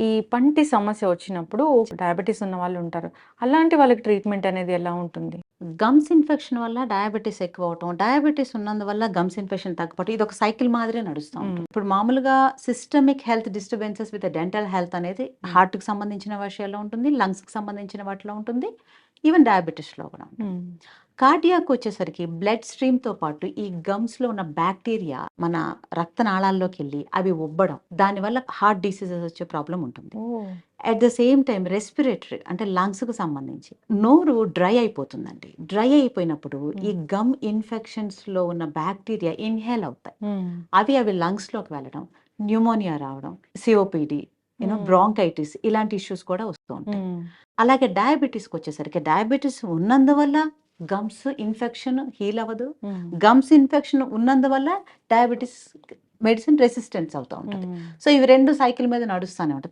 ఈ పంటి సమస్య వచ్చినప్పుడు డయాబెటిస్ ఉన్న వాళ్ళు ఉంటారు. అలాంటి వాళ్ళకి ట్రీట్మెంట్ అనేది ఎలా ఉంటుంది? గమ్స్ ఇన్ఫెక్షన్ వల్ల డయాబెటిస్ ఎక్కువ అవటం, డయాబెటిస్ ఉన్నందువల్ల గమ్స్ ఇన్ఫెక్షన్ తగ్గపోవటం ఇది ఒక సైకిల్ మాదిరే నడుస్తూ ఉంటుంది. ఇప్పుడు మామూలుగా systemic health disturbances with dental health అనేది హార్ట్‌కి సంబంధించిన విషయాల్లో ఉంటుంది, లంగ్స్‌కి సంబంధించిన వాటిలో ఉంటుంది, ఈవెన్ డయాబెటిస్‌లో కూడా ఉంటుంది. కార్డియాక్ వచ్చేసరికి బ్లడ్ స్ట్రీమ్‌తో పాటు ఈ గమ్స్‌లో ఉన్న బ్యాక్టీరియా మన రక్తనాళాల్లోకి వెళ్ళి అవి ఉబ్బడం, దానివల్ల హార్ట్ డిసీజెస్ వచ్చే ప్రాబ్లమ్ ఉంటుంది. Oh! At the same time respiratory అంటే లంగ్స్‌కి సంబంధించి నోరు డ్రై అయిపోతుందండి. డ్రై అయిపోయినప్పుడు ఈ గమ్ ఇన్ఫెక్షన్స్‌లో ఉన్న బ్యాక్టీరియా ఇన్‌హేల్ అవుతాయి. అవి లంగ్స్‌లోకి వెళ్ళడం, న్యూమోనియా రావడం, సిఓపీడీ, బ్రాంకైటిస్ ఇలాంటి ఇష్యూస్ కూడా వస్తూ ఉంటాయి. అలాగే డయాబెటిస్‌కొచ్చేసరికి డయాబెటిస్ ఉన్నందువల్ల గమ్స్ ఇన్ఫెక్షన్ హీల్ అవ్వదు. గమ్స్ ఇన్ఫెక్షన్ ఉన్నందువల్ల డయాబెటిస్ మెడిసిన్ రెసిస్టెన్స్ అవుతా ఉంటది. సో, ఇవి 2 సైకిల్ మీద నడుస్తానే ఉంటది.